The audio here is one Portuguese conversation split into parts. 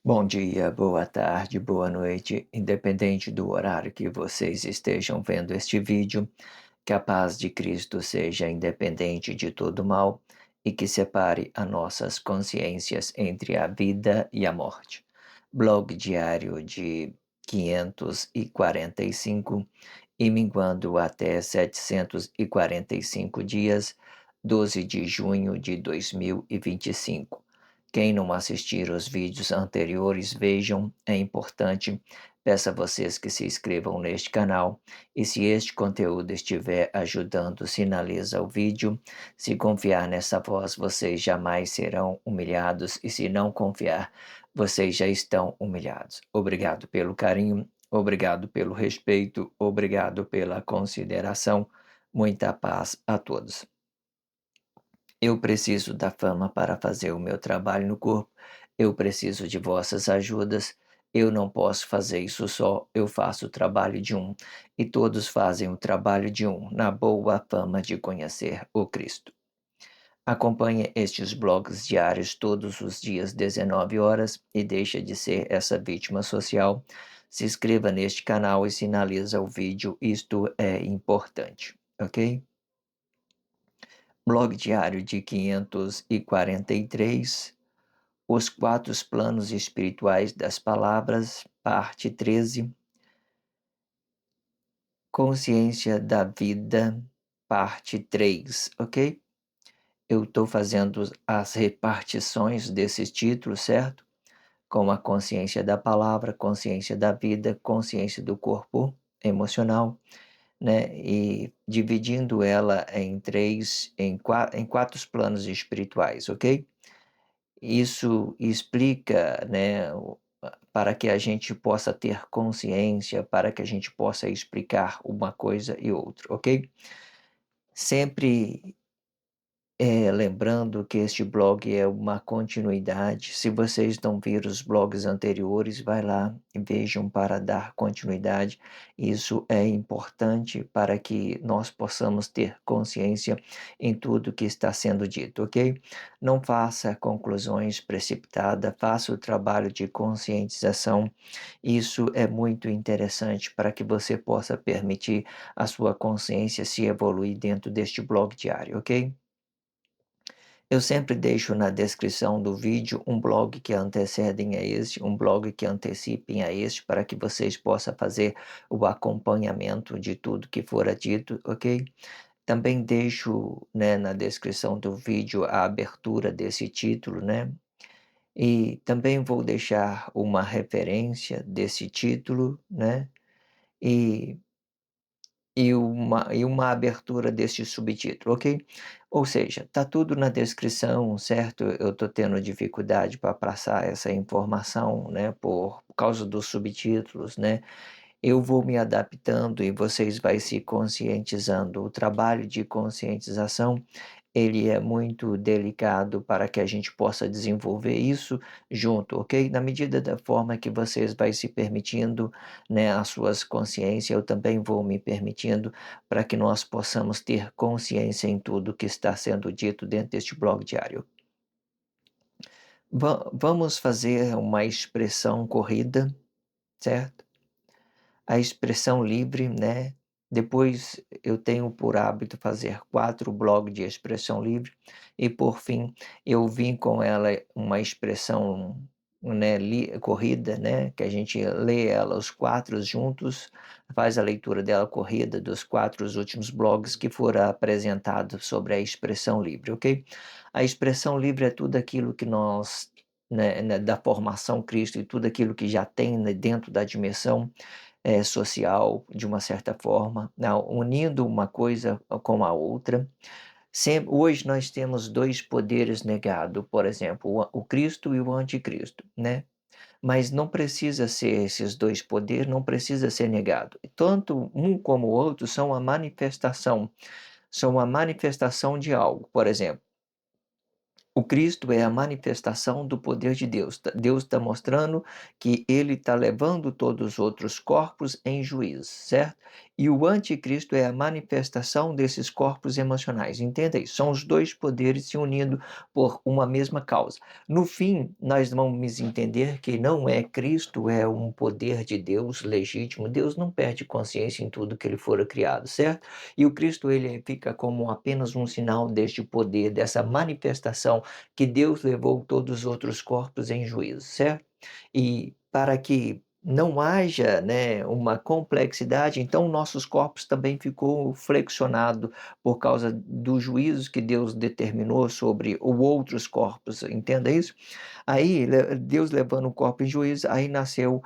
Bom dia, boa tarde, boa noite, independente do horário que vocês estejam vendo este vídeo, que a paz de Cristo seja independente de todo mal e que separe as nossas consciências entre a vida e a morte. Blog diário de 545 e minguando até 745 dias, 12 de junho de 2025. Quem não assistir os vídeos anteriores, vejam, é importante. Peço a vocês que se inscrevam neste canal e se este conteúdo estiver ajudando, sinaliza o vídeo. Se confiar nessa voz, vocês jamais serão humilhados e se não confiar, vocês já estão humilhados. Obrigado pelo carinho, obrigado pelo respeito, obrigado pela consideração. Muita paz a todos. Eu preciso da fama para fazer o meu trabalho no corpo. Eu preciso de vossas ajudas. Eu não posso fazer isso só. Eu faço o trabalho de um, e todos fazem o trabalho de um, na boa fama de conhecer o Cristo. Acompanhe estes blogs diários todos os dias, 19 horas, e deixa de ser essa vítima social. Se inscreva neste canal e sinaliza o vídeo. Isto é importante, ok? Blog diário de 543, Os quatro planos espirituais das palavras, parte 13, Consciência da vida, parte 3, ok? Eu estou fazendo as repartições desses títulos, certo? Com a consciência da palavra, consciência da vida, consciência do corpo emocional, né? E dividindo ela em quatro planos espirituais, ok? Isso explica, né, para que a gente possa ter consciência, para que a gente possa explicar uma coisa e outra, ok? Sempre lembrando que este blog é uma continuidade. Se vocês não viram os blogs anteriores, vai lá e vejam para dar continuidade. Isso é importante para que nós possamos ter consciência em tudo que está sendo dito, ok? Não faça conclusões precipitadas, faça o trabalho de conscientização. Isso é muito interessante para que você possa permitir a sua consciência se evoluir dentro deste blog diário, ok? Eu sempre deixo na descrição do vídeo um blog que antecedem a este, um blog que antecipem a este, para que vocês possam fazer o acompanhamento de tudo que for dito, ok? Também deixo, né, na descrição do vídeo a abertura desse título, né? E também vou deixar uma referência desse título, né? E uma abertura deste subtítulo, ok? Ou seja, tá tudo na descrição, certo? Eu estou tendo dificuldade para passar essa informação, né, por causa dos subtítulos, né? Eu vou me adaptando e vocês vai se conscientizando. O trabalho de conscientização, ele é muito delicado para que a gente possa desenvolver isso junto, ok? Na medida da forma que vocês vai se permitindo, né, as suas consciências, eu também vou me permitindo para que nós possamos ter consciência em tudo que está sendo dito dentro deste blog diário. Vamos fazer uma expressão corrida, certo? A expressão livre, né? Depois eu tenho por hábito fazer 4 blogs de expressão livre e por fim eu vim com ela uma expressão, né, corrida, né, que a gente lê ela os 4 juntos, faz a leitura dela corrida dos 4 últimos blogs que foram apresentados sobre a expressão livre, ok? A expressão livre é tudo aquilo que nós, né, da formação Cristo e tudo aquilo que já tem, né, dentro da dimensão social, de uma certa forma, unindo uma coisa com a outra. Hoje nós temos dois poderes negados, por exemplo, o Cristo e o anticristo, né? Mas não precisa ser esses dois poderes, não precisa ser negado. Tanto um como o outro são a manifestação de algo. Por exemplo, o Cristo é a manifestação do poder de Deus. Deus está mostrando que ele está levando todos os outros corpos em juízo, certo? e o anticristo é a manifestação desses corpos emocionais. Entenda isso, são os dois poderes se unindo por uma mesma causa. No fim, nós vamos entender que não é Cristo, é um poder de Deus legítimo. Deus não perde consciência em tudo que ele for criado, certo? E o Cristo, ele fica como apenas um sinal deste poder, dessa manifestação que Deus levou todos os outros corpos em juízo, certo? E para que não haja, né, uma complexidade, então nossos corpos também ficou flexionado por causa dos juízos que Deus determinou sobre os outros corpos, entenda isso? Aí Deus levando o corpo em juízo, aí nasceu,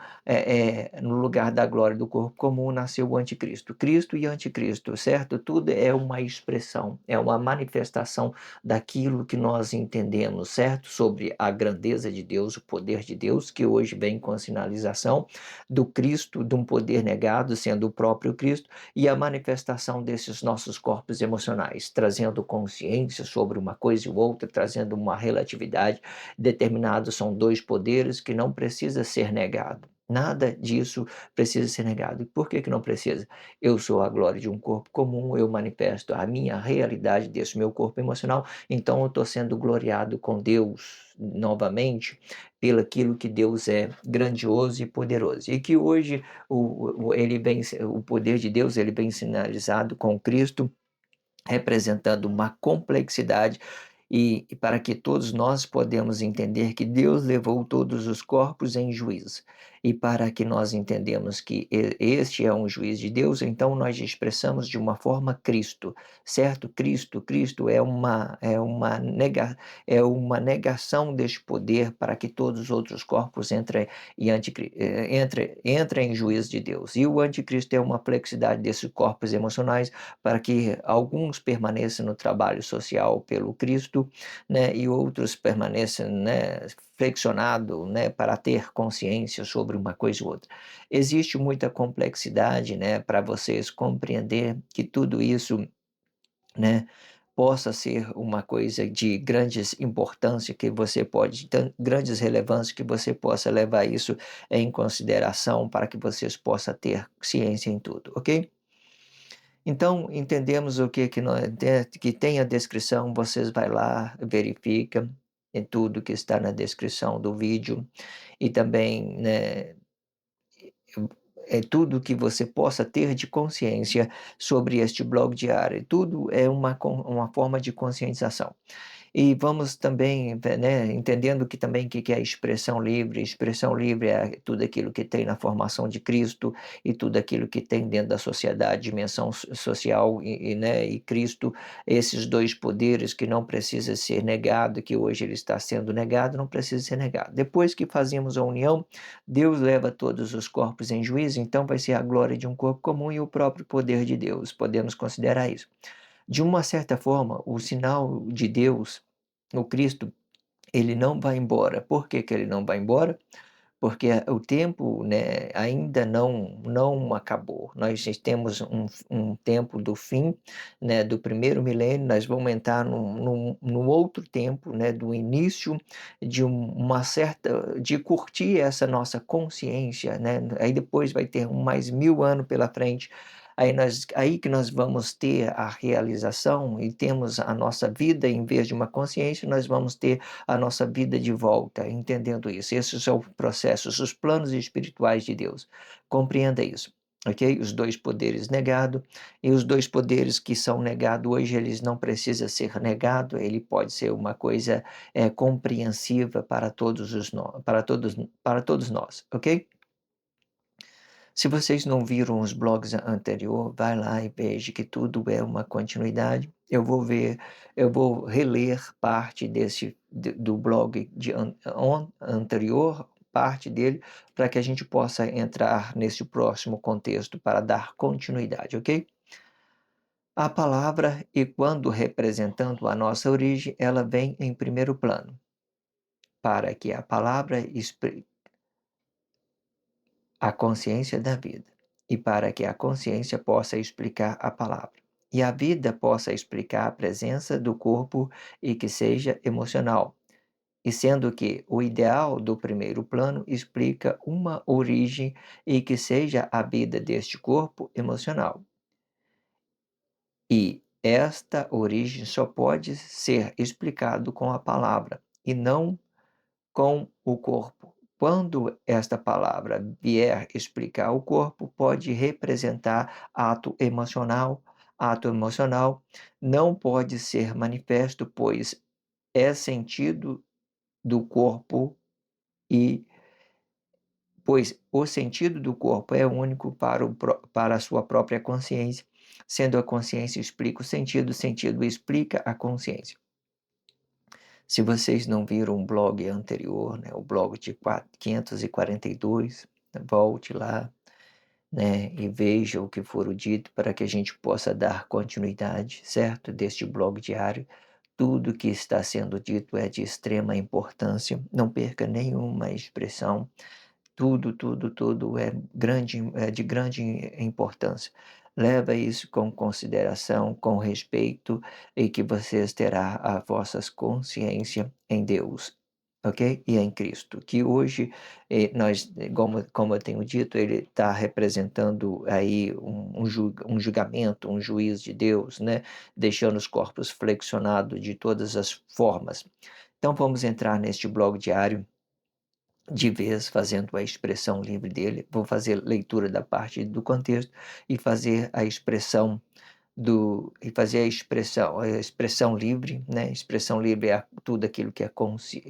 no lugar da glória do corpo comum, nasceu o anticristo. Cristo e anticristo, certo? Tudo é uma expressão, é uma manifestação daquilo que nós entendemos, certo? Sobre a grandeza de Deus, o poder de Deus, que hoje vem com a sinalização do Cristo, de um poder negado, sendo o próprio Cristo, e a manifestação desses nossos corpos emocionais, trazendo consciência sobre uma coisa e outra, trazendo uma relatividade. Determinados são dois poderes que não precisa ser negado. Nada disso precisa ser negado. E por que não precisa? Eu sou a glória de um corpo comum, eu manifesto a minha realidade desse meu corpo emocional, então eu estou sendo gloriado com Deus novamente pelo aquilo que Deus é grandioso e poderoso. E que hoje o poder de Deus ele vem sinalizado com Cristo, representando uma complexidade e para que todos nós podemos entender que Deus levou todos os corpos em juízo. E para que nós entendemos que este é um juiz de Deus, então nós expressamos de uma forma Cristo, certo? Cristo é uma negação deste poder para que todos os outros corpos entrem em juízo de Deus. E o anticristo é uma complexidade desses corpos emocionais para que alguns permaneçam no trabalho social pelo Cristo, né, e outros permaneçam, né, flexionados, né, para ter consciência sobre uma coisa ou outra. Existe muita complexidade, né, para vocês compreender que tudo isso, né, possa ser uma coisa de grandes importância que você pode, grandes relevâncias que você possa levar isso em consideração para que vocês possam ter ciência em tudo, ok? Então, entendemos o que que tem a descrição, vocês vai lá, verifica em tudo que está na descrição do vídeo e também, né, é tudo que você possa ter de consciência sobre este blog diário. Tudo é uma forma de conscientização. E vamos também, né, entendendo que também que é expressão livre é tudo aquilo que tem na formação de Cristo e tudo aquilo que tem dentro da sociedade, dimensão social né, e Cristo, esses dois poderes que não precisa ser negado, que hoje ele está sendo negado, não precisa ser negado. Depois que fazemos a união, Deus leva todos os corpos em juízo, então vai ser a glória de um corpo comum e o próprio poder de Deus, podemos considerar isso. De uma certa forma, o sinal de Deus, o Cristo, ele não vai embora. Por que que ele não vai embora? Porque o tempo, né, ainda não acabou. Nós temos um tempo do fim, né, do primeiro milênio, nós vamos entrar num outro tempo, né, do início de uma certa de curtir essa nossa consciência, né, aí depois vai ter mais 1000 anos pela frente, aí que nós vamos ter a realização e temos a nossa vida, em vez de uma consciência, nós vamos ter a nossa vida de volta, entendendo isso. Esses são os processos, os planos espirituais de Deus. Compreenda isso, ok? Os dois poderes negados e os dois poderes que são negados hoje, eles não precisam ser negados, ele pode ser uma coisa compreensiva para todos nós, ok? Se vocês não viram os blogs anterior, vai lá e veja que tudo é uma continuidade. Eu vou reler parte do blog anterior, parte dele, para que a gente possa entrar nesse próximo contexto para dar continuidade, ok? A palavra, e quando representando a nossa origem, ela vem em primeiro plano, para que a palavra a consciência da vida, e para que a consciência possa explicar a palavra, e a vida possa explicar a presença do corpo e que seja emocional, e sendo que o ideal do primeiro plano explica uma origem e que seja a vida deste corpo emocional. E esta origem só pode ser explicado com a palavra e não com o corpo. Quando esta palavra vier explicar o corpo, pode representar ato emocional não pode ser manifesto, pois é sentido do corpo e pois o sentido do corpo é único para a sua própria consciência, sendo a consciência explica o sentido explica a consciência. Se vocês não viram o blog anterior, né, o blog de 542, volte lá, né, e veja o que for dito para que a gente possa dar continuidade, certo? Deste blog diário. Tudo que está sendo dito é de extrema importância, não perca nenhuma expressão. Tudo é de grande importância. Leva isso com consideração, com respeito, e que vocês terá a vossa consciência em Deus, ok? E em Cristo, que hoje, nós, como eu tenho dito, ele está representando aí um julgamento, um juízo de Deus, né? Deixando os corpos flexionados de todas as formas. Então vamos entrar neste blog diário, de vez fazendo a expressão livre dele. Vou fazer leitura da parte do contexto e fazer a expressão a expressão livre, né? Expressão livre é tudo aquilo que é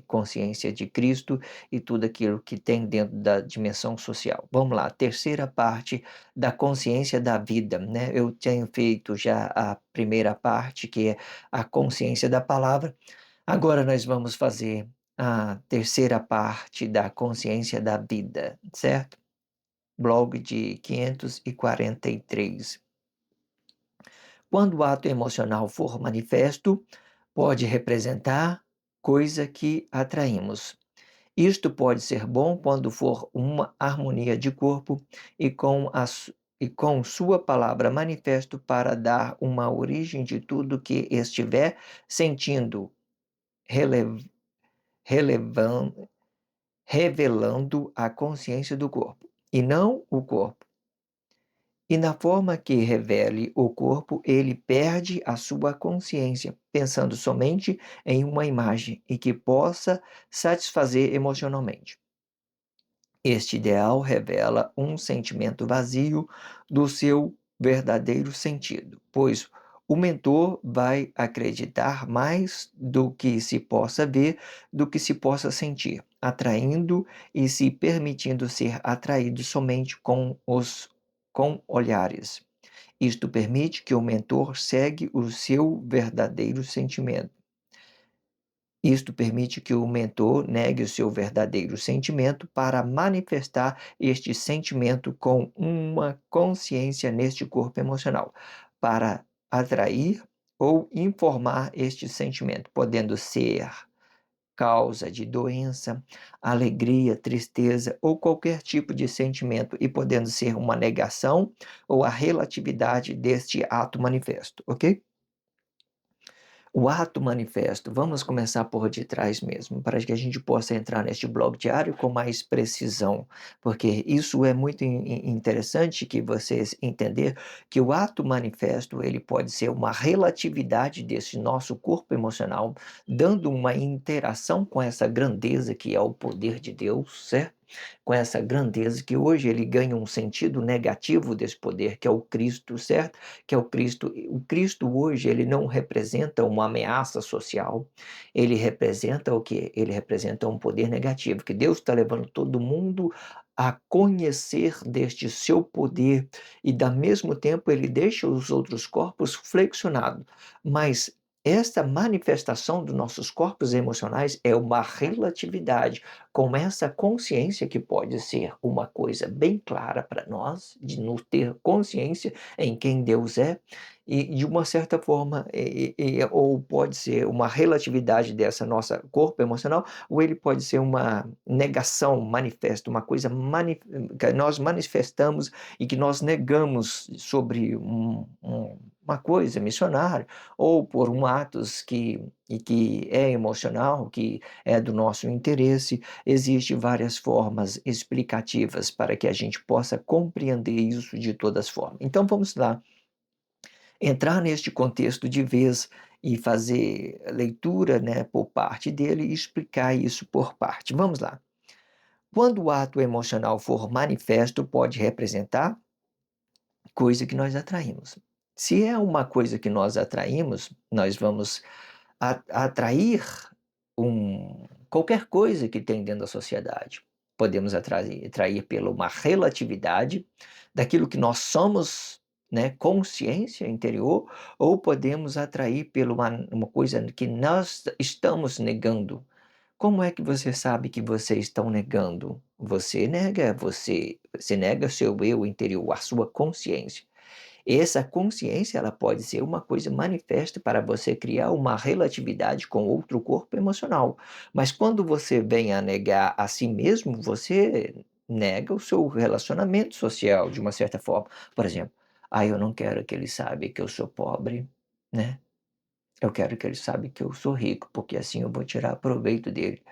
consciência de Cristo e tudo aquilo que tem dentro da dimensão social. Vamos lá, terceira parte da consciência da vida, né? Eu tenho feito já a primeira parte, que é a consciência da palavra. Agora nós vamos fazer a terceira parte da consciência da vida, certo? Blog de 543. Quando o ato emocional for manifesto, pode representar coisa que atraímos. Isto pode ser bom quando for uma harmonia de corpo e com sua palavra manifesto para dar uma origem de tudo que estiver sentindo, relevan revelando a consciência do corpo, e não o corpo. E na forma que revele o corpo, ele perde a sua consciência, pensando somente em uma imagem e que possa satisfazer emocionalmente. Este ideal revela um sentimento vazio do seu verdadeiro sentido, pois o mentor vai acreditar mais do que se possa ver do que se possa sentir, atraindo e se permitindo ser atraído somente com olhares. Isto permite que o mentor segue o seu verdadeiro sentimento. Isto permite que o mentor negue o seu verdadeiro sentimento para manifestar este sentimento com uma consciência neste corpo emocional, para atrair ou informar este sentimento, podendo ser causa de doença, alegria, tristeza ou qualquer tipo de sentimento, e podendo ser uma negação ou a relatividade deste ato manifesto, ok? O ato manifesto, vamos começar por detrás mesmo, para que a gente possa entrar neste blog diário com mais precisão, porque isso é muito interessante que vocês entender que o ato manifesto, ele pode ser uma relatividade desse nosso corpo emocional, dando uma interação com essa grandeza que é o poder de Deus, certo? Com essa grandeza que hoje ele ganha um sentido negativo desse poder, que é o Cristo, certo? Que é o Cristo. O Cristo hoje, ele não representa uma ameaça social, ele representa o quê? Ele representa um poder negativo, que Deus está levando todo mundo a conhecer deste seu poder e, ao mesmo tempo, ele deixa os outros corpos flexionados, mas esta manifestação dos nossos corpos emocionais é uma relatividade, com essa consciência que pode ser uma coisa bem clara para nós, de nos ter consciência em quem Deus é, e de uma certa forma, ou pode ser uma relatividade dessa nossa corpo emocional, ou ele pode ser uma negação manifesta, uma coisa que nós manifestamos e que nós negamos sobre uma coisa missionária, ou por um atos que é emocional, que é do nosso interesse. Existem várias formas explicativas para que a gente possa compreender isso de todas formas. Então vamos lá, entrar neste contexto de vez e fazer leitura, né, por parte dele e explicar isso por parte. Vamos lá. Quando o ato emocional for manifesto, pode representar coisa que nós atraímos. Se é uma coisa que nós atraímos, nós vamos atrair qualquer coisa que tem dentro da sociedade. Podemos atrair pela uma relatividade daquilo que nós somos, né, consciência interior, ou podemos atrair pela uma coisa que nós estamos negando. Como é que você sabe que você está negando? Você nega o seu eu interior, a sua consciência. Essa consciência, ela pode ser uma coisa manifesta para você criar uma relatividade com outro corpo emocional. Mas quando você vem a negar a si mesmo, você nega o seu relacionamento social de uma certa forma. Por exemplo, eu não quero que ele saiba que eu sou pobre, né? Eu quero que ele saiba que eu sou rico, porque assim eu vou tirar proveito dele.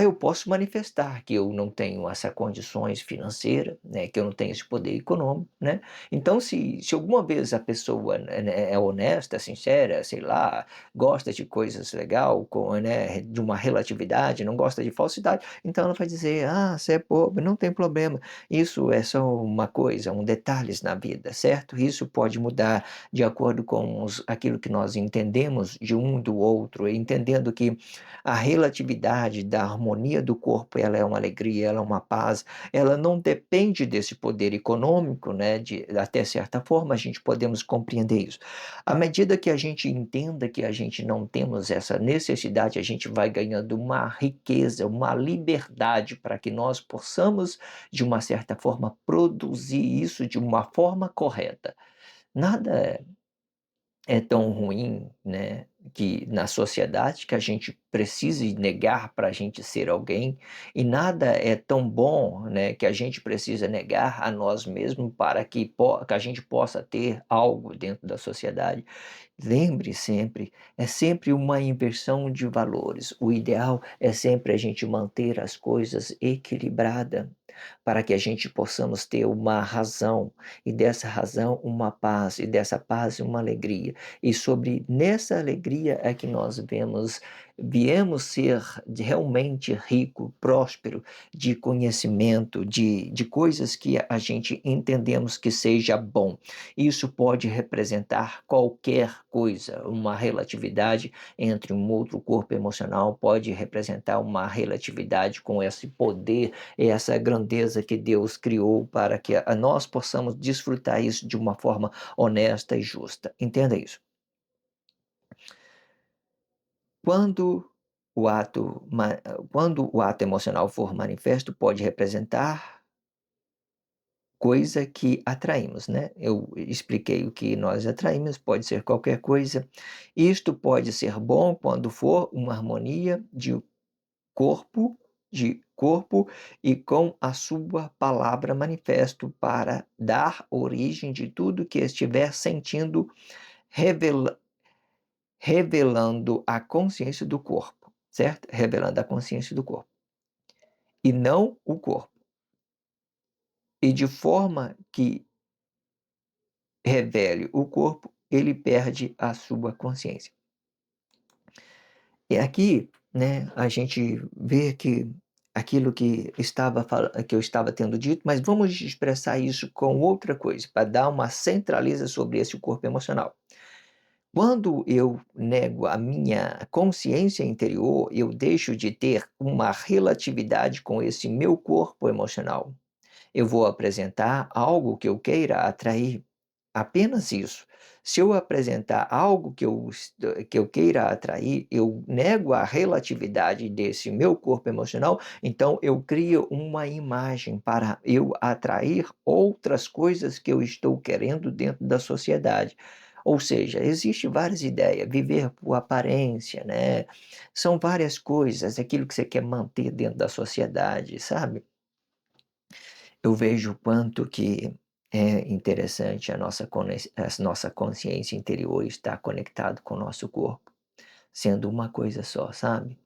Eu posso manifestar que eu não tenho essas condições financeiras, né, que eu não tenho esse poder econômico, né? Então, se alguma vez a pessoa, né, é honesta, sincera, sei lá, gosta de coisas legal, né, de uma relatividade, não gosta de falsidade, então ela vai dizer: você é pobre, não tem problema. Isso é só uma coisa, um detalhes na vida, certo? Isso pode mudar de acordo com aquilo que nós entendemos de um do outro, entendendo que a relatividade da harmonia do corpo, ela é uma alegria, ela é uma paz, ela não depende desse poder econômico, né? Até certa forma, a gente podemos compreender isso. À medida que a gente entenda que a gente não temos essa necessidade, a gente vai ganhando uma riqueza, uma liberdade para que nós possamos, de uma certa forma, produzir isso de uma forma correta. Nada é tão ruim, né, que na sociedade que a gente precise negar para a gente ser alguém, e nada é tão bom, né, que a gente precisa negar a nós mesmos para que a gente possa ter algo dentro da sociedade. Lembre sempre, é sempre uma inversão de valores. O ideal é sempre a gente manter as coisas equilibradas, para que a gente possamos ter uma razão, e dessa razão uma paz, e dessa paz uma alegria. E sobre nessa alegria é que nós viemos ser realmente rico, próspero, de conhecimento, de coisas que a gente entendemos que seja bom. Isso pode representar qualquer coisa, uma relatividade entre um outro corpo emocional, pode representar uma relatividade com esse poder, essa grandeza que Deus criou para que nós possamos desfrutar isso de uma forma honesta e justa. Entenda isso. Quando o ato, quando o ato emocional for manifesto, pode representar coisa que atraímos, né? Eu expliquei o que nós atraímos, pode ser qualquer coisa. Isto pode ser bom quando for uma harmonia corpo, de corpo e com a sua palavra manifesto para dar origem de tudo que estiver sentindo, revela, revelando a consciência do corpo, certo? Revelando a consciência do corpo e não o corpo. E de forma que revele o corpo, ele perde a sua consciência. E aqui, né, a gente vê que aquilo que eu estava tendo dito, mas vamos expressar isso com outra coisa, para dar uma centraliza sobre esse corpo emocional. Quando eu nego a minha consciência interior, eu deixo de ter uma relatividade com esse meu corpo emocional. Eu vou apresentar algo que eu queira atrair. Apenas isso. Se eu apresentar algo que eu queira atrair, eu nego a relatividade desse meu corpo emocional, então eu crio uma imagem para eu atrair outras coisas que eu estou querendo dentro da sociedade. Ou seja, existe várias ideias, viver por aparência, né? São várias coisas, aquilo que você quer manter dentro da sociedade, sabe? Eu vejo quanto que É interessante a nossa consciência interior estar conectado com o nosso corpo, sendo uma coisa só, sabe?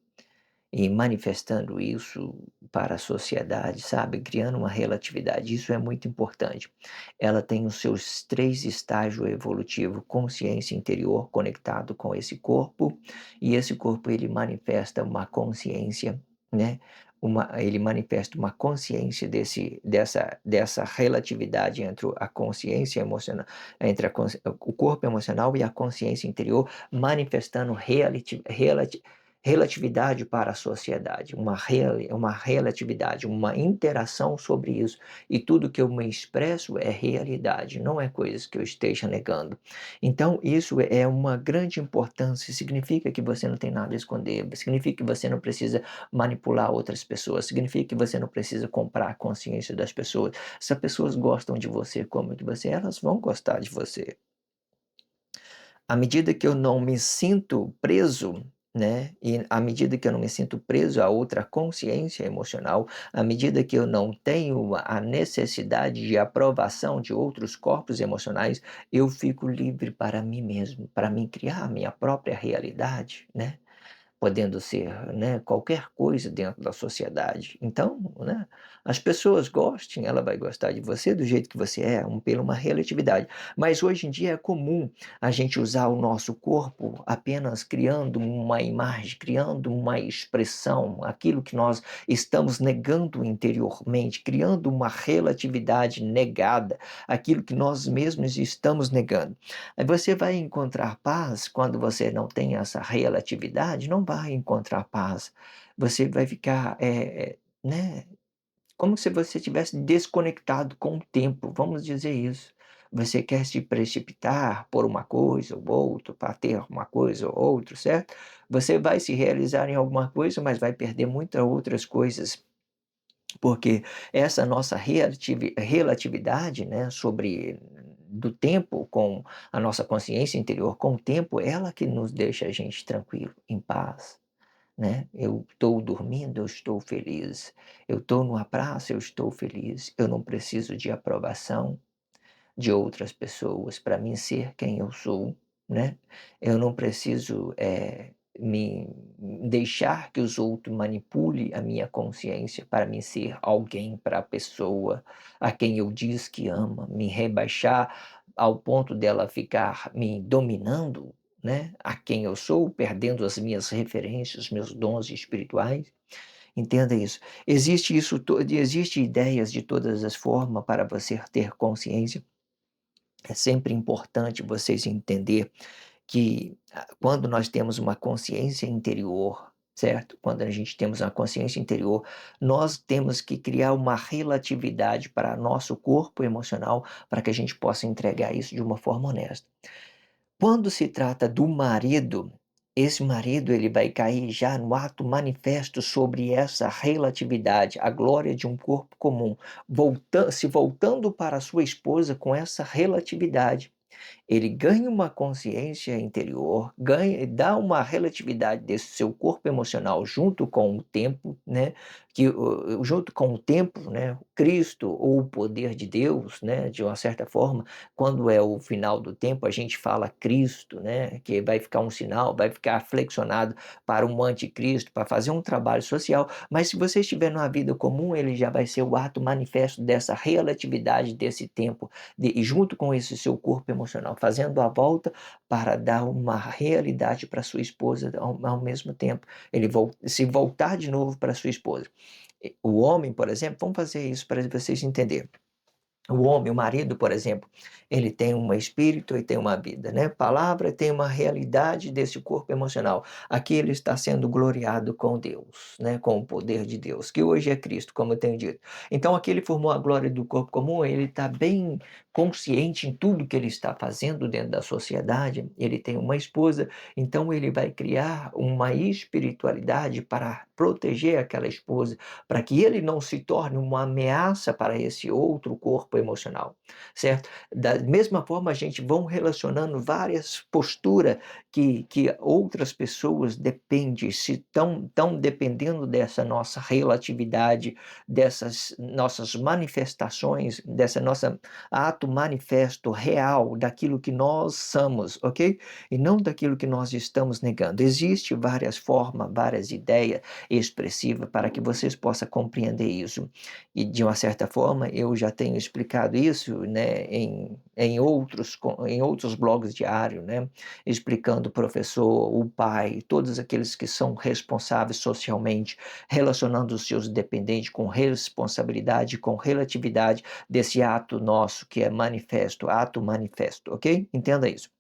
E manifestando isso para a sociedade, sabe, criando uma relatividade, isso é muito importante. Ela tem os seus 3 estágios evolutivos: consciência interior conectado com esse corpo, e esse corpo ele manifesta uma consciência, né, ele manifesta uma consciência dessa relatividade entre a consciência emocional, entre o corpo emocional e a consciência interior, manifestando relatividade para a sociedade, uma relatividade, uma interação sobre isso. E tudo que eu me expresso é realidade, não é coisas que eu esteja negando. Então, isso é uma grande importância, significa que você não tem nada a esconder, significa que você não precisa manipular outras pessoas, significa que você não precisa comprar a consciência das pessoas. Se as pessoas gostam de você como de você, elas vão gostar de você. À medida que eu não me sinto preso, né, e à medida que eu não me sinto preso a outra consciência emocional, à medida que eu não tenho a necessidade de aprovação de outros corpos emocionais, eu fico livre para mim mesmo, para mim criar a minha própria realidade, né? Podendo ser, né, qualquer coisa dentro da sociedade. Então, né, as pessoas gostem, ela vai gostar de você do jeito que você é, pela uma relatividade. Mas hoje em dia é comum a gente usar o nosso corpo apenas criando uma imagem, criando uma expressão, aquilo que nós estamos negando interiormente, criando uma relatividade negada, aquilo que nós mesmos estamos negando. Aí você vai encontrar paz quando você não tem essa relatividade? Não vai encontrar paz. Você vai ficar, né, como se você tivesse desconectado com o tempo, vamos dizer isso. Você quer se precipitar por uma coisa ou outra, para ter uma coisa ou outra, certo? Você vai se realizar em alguma coisa, mas vai perder muitas outras coisas, porque essa nossa relatividade, né, sobre do tempo com a nossa consciência interior com o tempo, ela que nos deixa a gente tranquilo, em paz, né. Eu estou dormindo, eu estou feliz. Eu estou numa praça, eu estou feliz. Eu não preciso de aprovação de outras pessoas para mim ser quem eu sou, né. Eu não preciso, me deixar que os outros manipule a minha consciência para mim ser alguém para a pessoa a quem eu diz que ama, me rebaixar ao ponto dela ficar me dominando, né, a quem eu sou, perdendo as minhas referências, meus dons espirituais. Entenda isso. Existe ideias de todas as formas para você ter consciência. É sempre importante vocês entender que, quando nós temos uma consciência interior, certo? Quando a gente temos uma consciência interior, nós temos que criar uma relatividade para nosso corpo emocional, para que a gente possa entregar isso de uma forma honesta. Quando se trata do marido, esse marido ele vai cair já no ato manifesto sobre essa relatividade, a glória de um corpo comum, voltando para a sua esposa com essa relatividade. Ele ganha uma consciência interior, dá uma relatividade desse seu corpo emocional junto com o tempo, né, junto com o tempo, né, Cristo ou o poder de Deus, né, de uma certa forma, quando é o final do tempo, a gente fala Cristo, né, que vai ficar um sinal, vai ficar flexionado para um anticristo, para fazer um trabalho social, mas se você estiver numa vida comum, ele já vai ser o ato manifesto dessa relatividade desse tempo, e junto com esse seu corpo emocional, fazendo a volta para dar uma realidade para sua esposa ao mesmo tempo. Se voltar de novo para sua esposa. O homem, por exemplo, vamos fazer isso para vocês entenderem. O homem, o marido, por exemplo, ele tem um espírito e tem uma vida, né? Palavra tem uma realidade desse corpo emocional. Aqui ele está sendo gloriado com Deus, né? Com o poder de Deus, que hoje é Cristo, como eu tenho dito. Então aqui ele formou a glória do corpo comum, ele está bem consciente em tudo que ele está fazendo dentro da sociedade. Ele tem uma esposa, então ele vai criar uma espiritualidade para proteger aquela esposa, para que ele não se torne uma ameaça para esse outro corpo corpo emocional, certo? Da mesma forma, a gente vão relacionando várias posturas que outras pessoas dependem, se estão dependendo dessa nossa relatividade, dessas nossas manifestações, dessa nossa ato manifesto real daquilo que nós somos, ok? E não daquilo que nós estamos negando. Existe várias formas, várias ideias expressivas para que vocês possam compreender isso. E de uma certa forma, eu já tenho explicado isso, né, em outros blogs diários, né, explicando o professor, o pai, todos aqueles que são responsáveis socialmente, relacionando os seus dependentes com responsabilidade, com relatividade desse ato nosso que é manifesto, ato manifesto, ok? Entenda isso.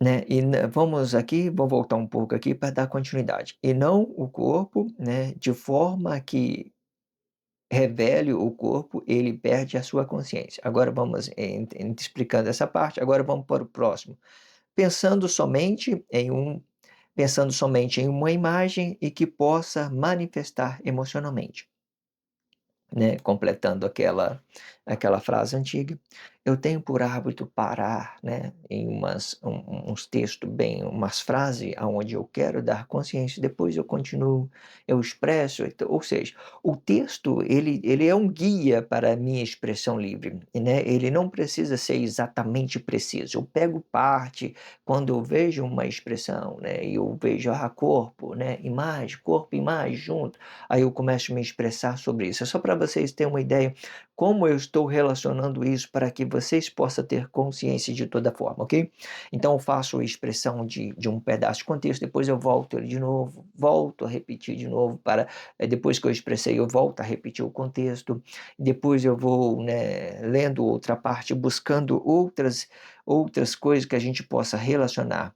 Né? Vamos aqui, vou voltar um pouco aqui para dar continuidade. E não o corpo, né, de forma que revele o corpo, ele perde a sua consciência. Agora vamos explicando essa parte, agora vamos para o próximo. Pensando somente em um, pensando somente em uma imagem e que possa manifestar emocionalmente, né, completando aquela frase antiga, eu tenho por hábito parar, né, em uns textos bem, umas frases aonde eu quero dar consciência, depois eu continuo, eu expresso, ou seja, o texto ele é um guia para a minha expressão livre, né, ele não precisa ser exatamente preciso, eu pego parte, quando eu vejo uma expressão, né, eu vejo corpo, né, imagem, corpo e imagem junto, aí eu começo a me expressar sobre isso. É só para vocês terem uma ideia como eu estou relacionando isso para que vocês possam ter consciência de toda forma, ok? Então eu faço a expressão de um pedaço de contexto, depois eu volto ele de novo, volto a repetir de novo para depois que eu expressei, eu volto a repetir o contexto, depois eu vou, né, lendo outra parte, buscando outras coisas que a gente possa relacionar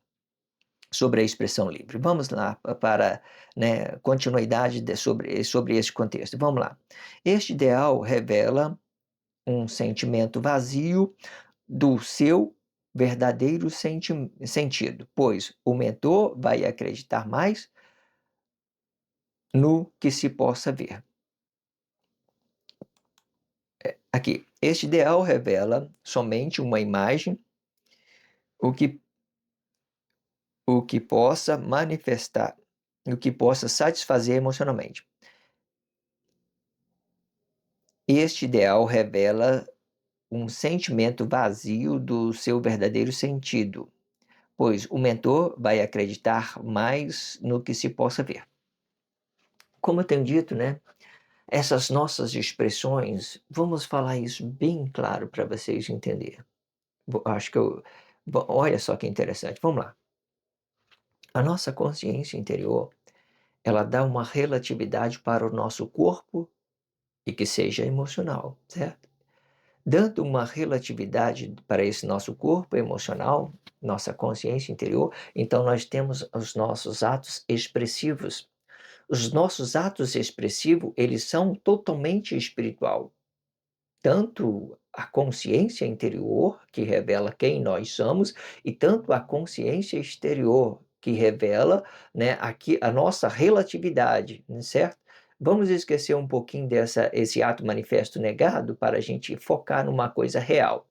sobre a expressão livre. Vamos lá para, né, continuidade sobre esse contexto. Vamos lá. Este ideal revela um sentimento vazio do seu verdadeiro sentido, pois o mentor vai acreditar mais no que se possa ver. Aqui, este ideal revela somente uma imagem, o que, o que possa manifestar, o que possa satisfazer emocionalmente. Este ideal revela um sentimento vazio do seu verdadeiro sentido, pois o mentor vai acreditar mais no que se possa ver. Como eu tenho dito, né? Essas nossas expressões, vamos falar isso bem claro para vocês entenderem. Acho que olha só que interessante, vamos lá. A nossa consciência interior, ela dá uma relatividade para o nosso corpo e que seja emocional, certo? Dando uma relatividade para esse nosso corpo emocional, nossa consciência interior, então nós temos os nossos atos expressivos. Os nossos atos expressivos, eles são totalmente espiritual. Tanto a consciência interior, que revela quem nós somos, e tanto a consciência exterior, que revela, né, aqui a nossa relatividade, né, certo? Vamos esquecer um pouquinho esse ato manifesto negado para a gente focar numa coisa real.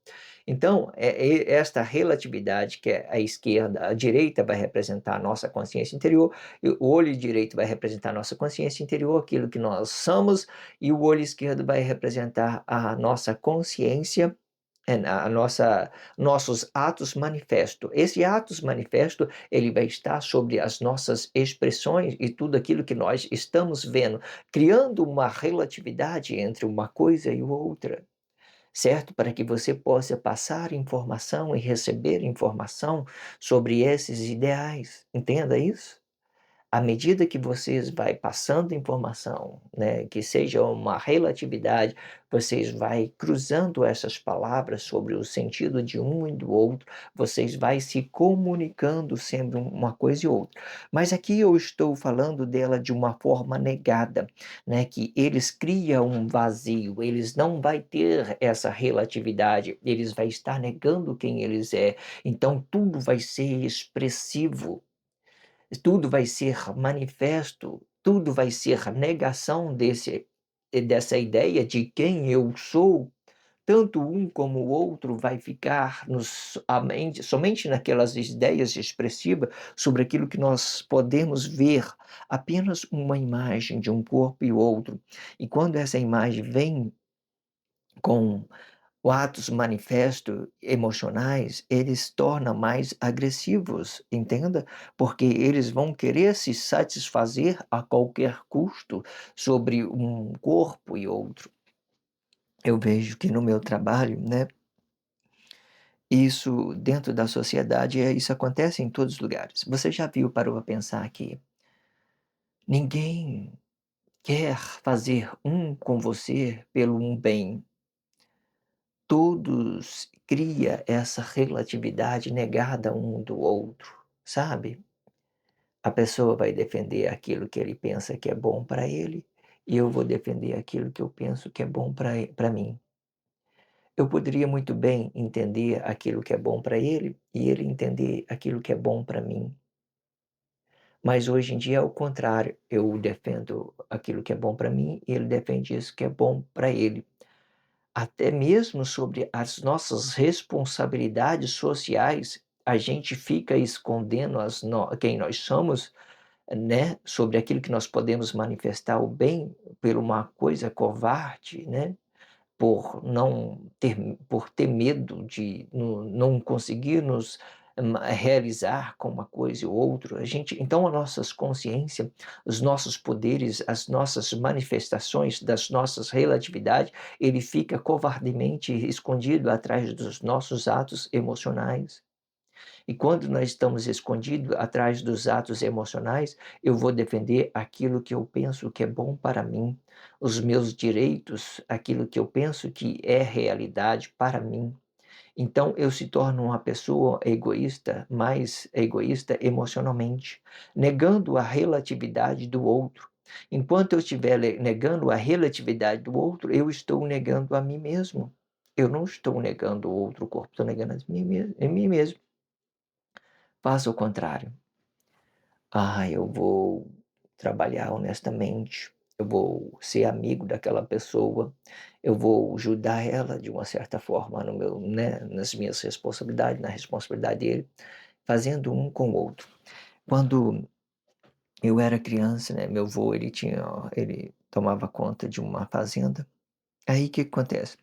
Então, esta relatividade que é a esquerda, a direita vai representar a nossa consciência interior, e o olho direito vai representar a nossa consciência interior, aquilo que nós somos, e o olho esquerdo vai representar a nossa consciência, nossos atos manifesto. Esse atos manifesto, ele vai estar sobre as nossas expressões e tudo aquilo que nós estamos vendo, criando uma relatividade entre uma coisa e outra, certo? Para que você possa passar informação e receber informação sobre esses ideais. Entenda isso? À medida que vocês vai passando informação, né, que seja uma relatividade, vocês vai cruzando essas palavras sobre o sentido de um e do outro, vocês vai se comunicando sendo uma coisa e outra. Mas aqui eu estou falando dela de uma forma negada, né, que eles criam um vazio, eles não vai ter essa relatividade, eles vai estar negando quem eles é. Então tudo vai ser expressivo, tudo vai ser manifesto, tudo vai ser negação dessa ideia de quem eu sou, tanto um como o outro vai ficar a mente somente naquelas ideias expressivas sobre aquilo que nós podemos ver, apenas uma imagem de um corpo e outro. E quando essa imagem vem com atos manifestos emocionais, eles tornam mais agressivos, entenda? Porque eles vão querer se satisfazer a qualquer custo sobre um corpo e outro. Eu vejo que no meu trabalho, né, isso dentro da sociedade, isso acontece em todos os lugares. Você já viu, parou para pensar que ninguém quer fazer um com você pelo um bem. Todos cria essa relatividade negada um do outro, sabe? A pessoa vai defender aquilo que ele pensa que é bom para ele, e eu vou defender aquilo que eu penso que é bom para mim. Eu poderia muito bem entender aquilo que é bom para ele, e ele entender aquilo que é bom para mim. Mas hoje em dia é o contrário, eu defendo aquilo que é bom para mim, e ele defende isso que é bom para ele. Até mesmo sobre as nossas responsabilidades sociais, a gente fica escondendo quem nós somos, né, sobre aquilo que nós podemos manifestar o bem por uma coisa covarde, né, por ter medo de não conseguir nos realizar com uma coisa ou outra. Então, as nossas consciências, os nossos poderes, as nossas manifestações das nossas relatividades, ele fica covardemente escondido atrás dos nossos atos emocionais. E quando nós estamos escondidos atrás dos atos emocionais, eu vou defender aquilo que eu penso que é bom para mim, os meus direitos, aquilo que eu penso que é realidade para mim. Então eu se torno uma pessoa egoísta, mais egoísta emocionalmente, negando a relatividade do outro. Enquanto eu estiver negando a relatividade do outro, eu estou negando a mim mesmo. Eu não estou negando o outro corpo, estou negando a mim mesmo. Faça o contrário. Eu vou trabalhar honestamente, eu vou ser amigo daquela pessoa, eu vou ajudar ela de uma certa forma no meu, né, nas minhas responsabilidades, na responsabilidade dele, fazendo um com o outro. Quando eu era criança, né, meu avô, ele tomava conta de uma fazenda. Aí o que que acontece?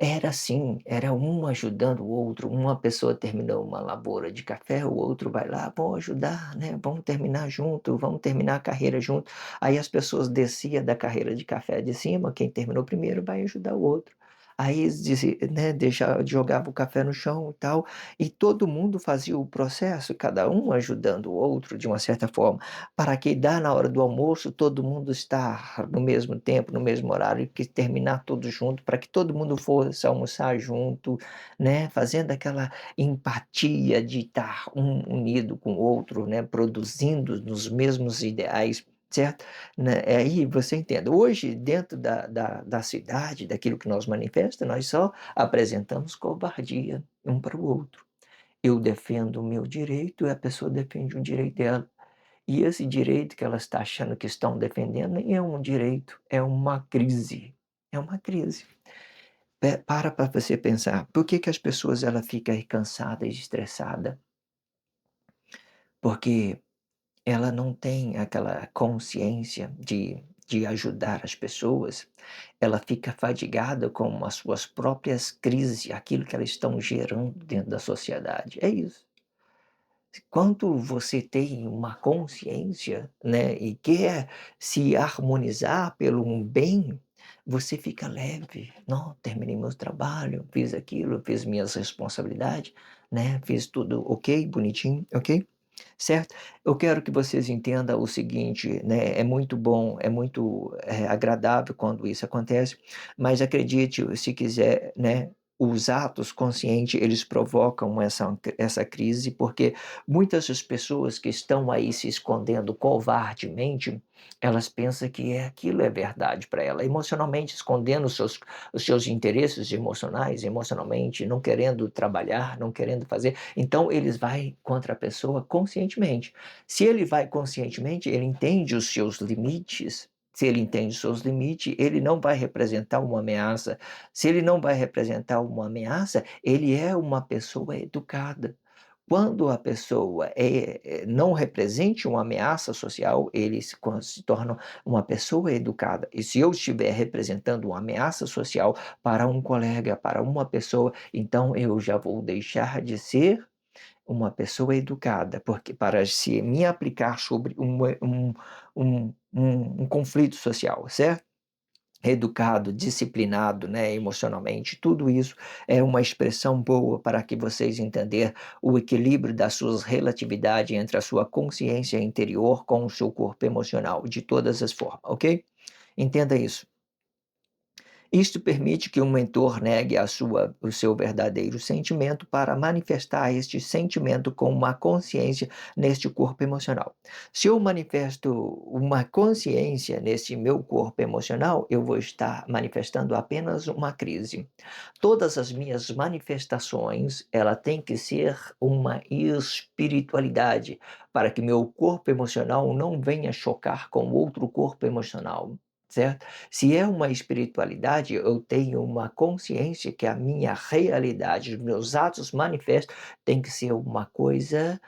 Era assim, era um ajudando o outro, uma pessoa terminou uma lavoura de café, o outro vai lá: "Vamos ajudar, né, vamos terminar junto, vamos terminar a carreira junto". Aí as pessoas descia da carreira de café de cima, quem terminou primeiro vai ajudar o outro. Aí eles né, jogava o café no chão e tal, e todo mundo fazia o processo, cada um ajudando o outro de uma certa forma, para que dá na hora do almoço todo mundo estar no mesmo tempo, no mesmo horário, que terminar tudo junto, para que todo mundo fosse almoçar junto, né, fazendo aquela empatia de estar um unido com o outro, né, produzindo nos mesmos ideais, certo? Né, aí você entende. Hoje, dentro da cidade, daquilo que nós manifesta, nós só apresentamos covardia um para o outro. Eu defendo o meu direito e a pessoa defende o direito dela. E esse direito que ela está achando que estão defendendo nem é um direito, é uma crise. É uma crise. Para você pensar, por que que as pessoas ela fica aí cansada e estressada? Porque ela não tem aquela consciência de ajudar as pessoas, ela fica fadigada com as suas próprias crises, aquilo que elas estão gerando dentro da sociedade. É isso. Quando você tem uma consciência, né, e quer se harmonizar pelo um bem, você fica leve. Não, terminei meu trabalho, fiz aquilo, fiz minhas responsabilidades, né, fiz tudo ok, bonitinho, ok? Certo? Eu quero que vocês entendam o seguinte, né, é muito bom, é muito, agradável quando isso acontece, mas acredite, se quiser, né, os atos conscientes, eles provocam essa crise, porque muitas das pessoas que estão aí se escondendo covardemente, elas pensam que aquilo é verdade para ela, emocionalmente escondendo os seus interesses emocionais, emocionalmente, não querendo trabalhar, não querendo fazer, então eles vai contra a pessoa conscientemente. Se ele vai conscientemente, ele entende os seus limites, Se ele entende seus limites, ele não vai representar uma ameaça. Se ele não vai representar uma ameaça, ele é uma pessoa educada. Quando a pessoa não represente uma ameaça social, ele se torna uma pessoa educada. E se eu estiver representando uma ameaça social para um colega, para uma pessoa, então eu já vou deixar de ser uma pessoa educada, porque para se me aplicar sobre um conflito social, certo? Educado, disciplinado, né, emocionalmente, tudo isso é uma expressão boa para que vocês entenderem o equilíbrio das suas relatividades entre a sua consciência interior com o seu corpo emocional, de todas as formas, ok? Entenda isso. Isto permite que um mentor negue o seu verdadeiro sentimento para manifestar este sentimento com uma consciência neste corpo emocional. Se eu manifesto uma consciência nesse meu corpo emocional, eu vou estar manifestando apenas uma crise. Todas as minhas manifestações, ela tem que ser uma espiritualidade para que meu corpo emocional não venha chocar com outro corpo emocional, certo? Se é uma espiritualidade, eu tenho uma consciência que a minha realidade, os meus atos manifestos, tem que ser uma coisa,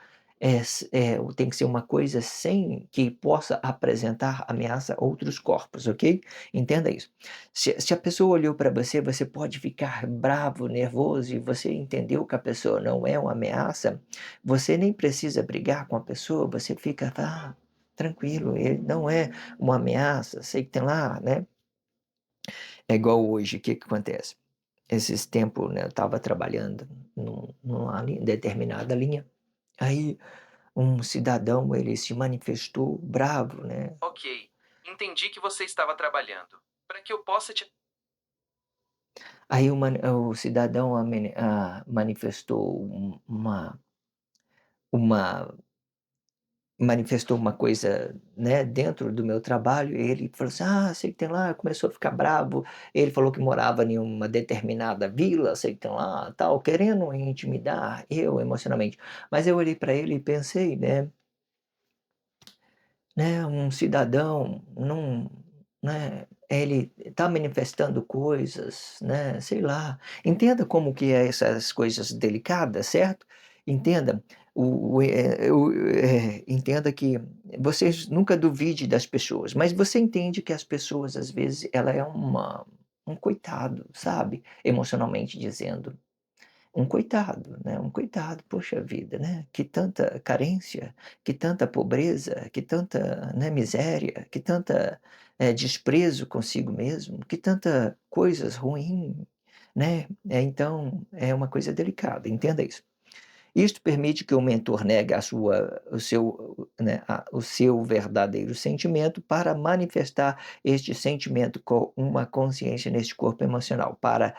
tem que ser uma coisa sem que possa apresentar ameaça a outros corpos, ok? Entenda isso. Se a pessoa olhou para você, você pode ficar bravo, nervoso, e você entendeu que a pessoa não é uma ameaça, você nem precisa brigar com a pessoa, você fica, tranquilo, ele não é uma ameaça, sei que tem lá, né? É igual hoje, o que que acontece? Esses tempos, né, eu estava trabalhando numa determinada linha, aí um cidadão, ele se manifestou bravo, né? Ok, entendi que você estava trabalhando. Para que eu possa te. Aí o cidadão manifestou uma manifestou uma coisa, né, dentro do meu trabalho, e ele falou assim: "Ah, sei que tem lá", começou a ficar bravo, ele falou que morava em uma determinada vila, sei que tem lá, tal, querendo intimidar eu emocionalmente. Mas eu olhei para ele e pensei, né, um cidadão não, né, ele está manifestando coisas, né, sei lá. Entenda como que é essas coisas delicadas, certo? Entenda, entenda que vocês nunca duvide das pessoas, mas você entende que as pessoas, às vezes, ela é um coitado, sabe, emocionalmente dizendo. Um coitado, né, um coitado, poxa vida, né, que tanta carência, que tanta pobreza, que tanta, né, miséria, que tanta, desprezo consigo mesmo, que tanta coisas ruim, né, então é uma coisa delicada, entenda isso. Isto permite que o mentor negue o seu, né, o seu verdadeiro sentimento para manifestar este sentimento com uma consciência neste corpo emocional, para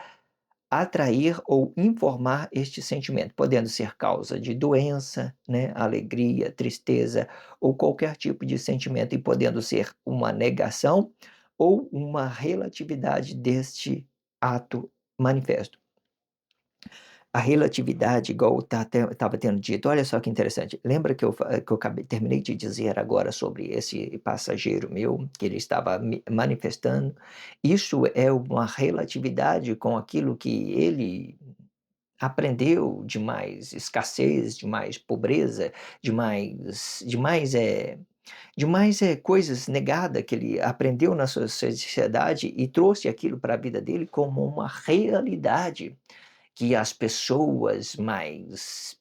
atrair ou informar este sentimento, podendo ser causa de doença, né, alegria, tristeza ou qualquer tipo de sentimento, e podendo ser uma negação ou uma relatividade deste ato manifesto. A relatividade, igual estava tendo dito, olha só que interessante. Lembra que eu terminei de dizer agora sobre esse passageiro meu, que ele estava manifestando? Isso é uma relatividade com aquilo que ele aprendeu de mais escassez, de mais pobreza, de mais coisas negadas que ele aprendeu na sociedade e trouxe aquilo para a vida dele como uma realidade, que as pessoas mais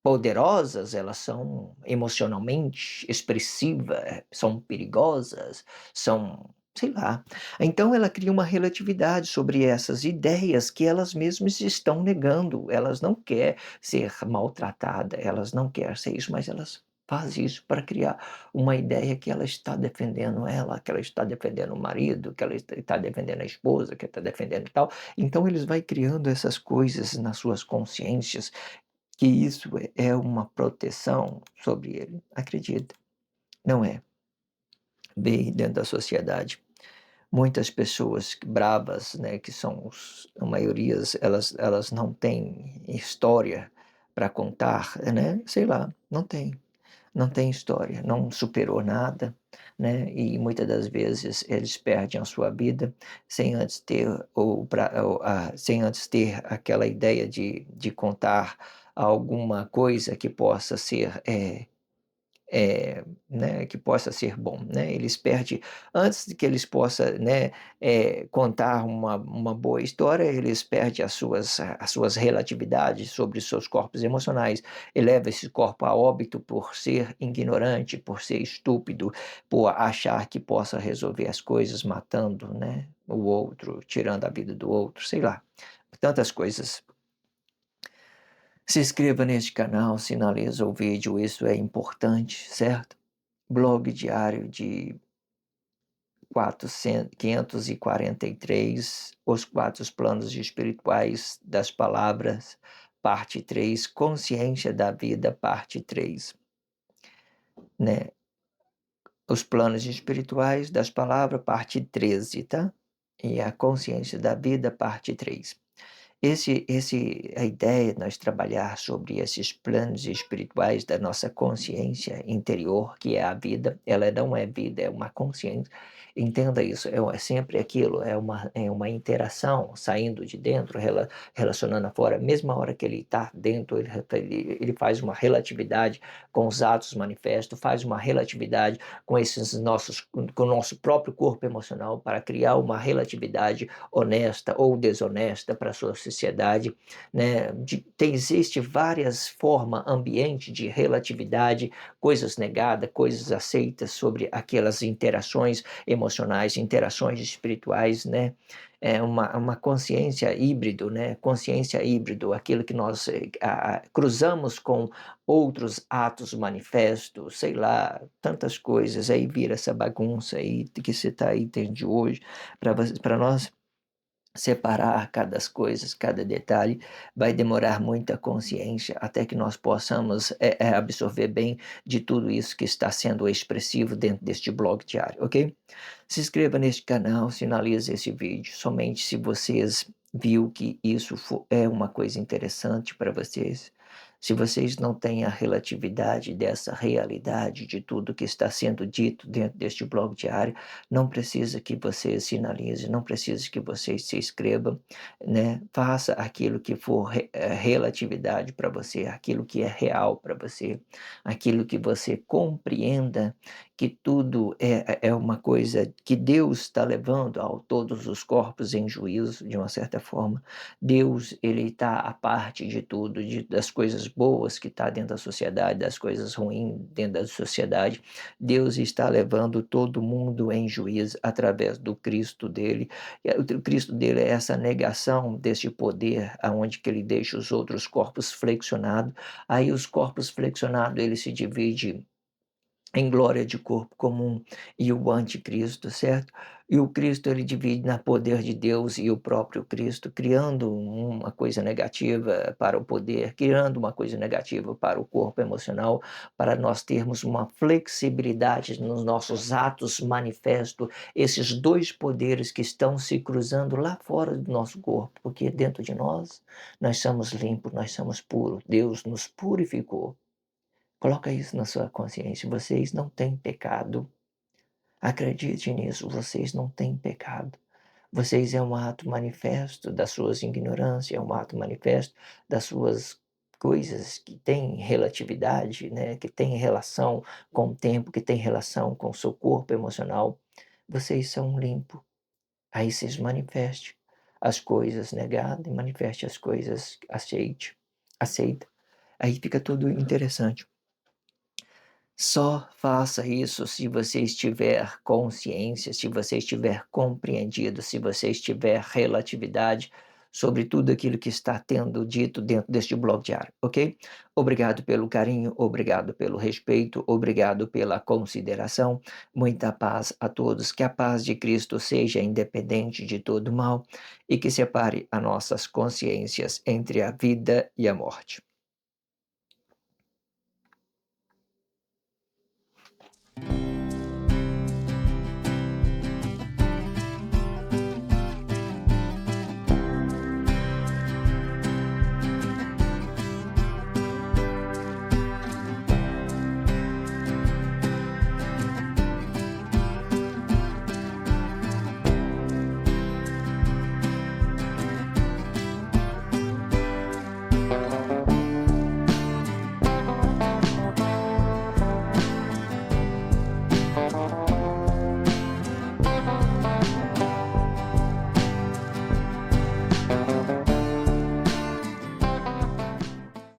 poderosas, elas são emocionalmente expressivas, são perigosas, são, sei lá. Então ela cria uma relatividade sobre essas ideias que elas mesmas estão negando. Elas não quer ser maltratada, elas não quer ser isso, mas elas fazem isso para criar uma ideia que ela está defendendo ela, que ela está defendendo o marido, que ela está defendendo a esposa, que está defendendo tal. Então eles vai criando essas coisas nas suas consciências, que isso é uma proteção sobre ele. Acredita, não é. Bem dentro da sociedade, muitas pessoas bravas, né, que são a maioria, elas não têm história para contar, né, sei lá, não tem. não tem história, não superou nada, né, e muitas das vezes eles perdem a sua vida sem antes ter sem antes ter aquela ideia de contar alguma coisa que possa ser, né, que possa ser bom, né, eles perdem antes de que eles possa, né, contar uma boa história, eles perdem as suas relatividades sobre os seus corpos emocionais, eleva esse corpo a óbito por ser ignorante, por ser estúpido, por achar que possa resolver as coisas matando, né, o outro, tirando a vida do outro, sei lá, tantas coisas. Se inscreva neste canal, sinaliza o vídeo, isso é importante, certo? Blog diário de 543, Os Quatro Planos Espirituais das Palavras, parte 3, Consciência da Vida, parte 3, né? Os Planos Espirituais das Palavras, parte 13, tá? E a Consciência da Vida, parte 3. A ideia de nós trabalhar sobre esses planos espirituais da nossa consciência interior, que é a vida, ela não é vida, é uma consciência. Entenda isso, é sempre aquilo, é uma interação saindo de dentro, relacionando a fora. Mesma hora que ele está dentro, ele faz uma relatividade com os atos manifestos, faz uma relatividade com o nosso próprio corpo emocional para criar uma relatividade honesta ou desonesta para a sua sociedade, né? Existe várias formas, ambiente de relatividade, coisas negadas, coisas aceitas sobre aquelas interações emocionais, interações espirituais, né? É uma consciência híbrido, né? Consciência híbrido, aquilo que nós cruzamos com outros atos manifestos, sei lá, tantas coisas, aí vira essa bagunça aí que você está aí tendo hoje, para nós separar cada detalhe, vai demorar muita consciência até que nós possamos absorver bem de tudo isso que está sendo expressivo dentro deste blog diário, ok? Se inscreva neste canal, sinalize esse vídeo, somente se vocês viu que isso é uma coisa interessante para vocês. Se vocês não têm a relatividade dessa realidade de tudo que está sendo dito dentro deste blog diário, não precisa que você sinalize, não precisa que você se inscreva, né? Faça aquilo que for relatividade para você, aquilo que é real para você, aquilo que você compreenda que tudo é uma coisa que Deus está levando a todos os corpos em juízo, de uma certa forma. Deus, ele está à parte de tudo, das coisas boas que está dentro da sociedade, das coisas ruins dentro da sociedade. Deus está levando todo mundo em juízo através do Cristo dele. O Cristo dele é essa negação desse poder, aonde que ele deixa os outros corpos flexionados. Aí os corpos flexionados, ele se divide em glória de corpo comum e o anticristo, certo? E o Cristo ele divide na poder de Deus e o próprio Cristo, criando uma coisa negativa para o poder, criando uma coisa negativa para o corpo emocional, para nós termos uma flexibilidade nos nossos atos manifestos, esses dois poderes que estão se cruzando lá fora do nosso corpo, porque dentro de nós somos limpos, nós somos puros, Deus nos purificou. Coloca isso na sua consciência, vocês não têm pecado. Acredite nisso, vocês não têm pecado. Vocês é um ato manifesto das suas ignorâncias, é um ato manifesto das suas coisas que têm relatividade, né, que têm relação com o tempo, que têm relação com o seu corpo emocional. Vocês são limpos. Aí vocês manifestem as coisas negadas e manifeste as coisas aceita. Aí fica tudo interessante. Só faça isso se você estiver consciência, se você estiver compreendido, se você estiver relatividade sobre tudo aquilo que está tendo dito dentro deste blog diário, ok? Obrigado pelo carinho, obrigado pelo respeito, obrigado pela consideração. Muita paz a todos. Que a paz de Cristo seja independente de todo mal e que separe as nossas consciências entre a vida e a morte.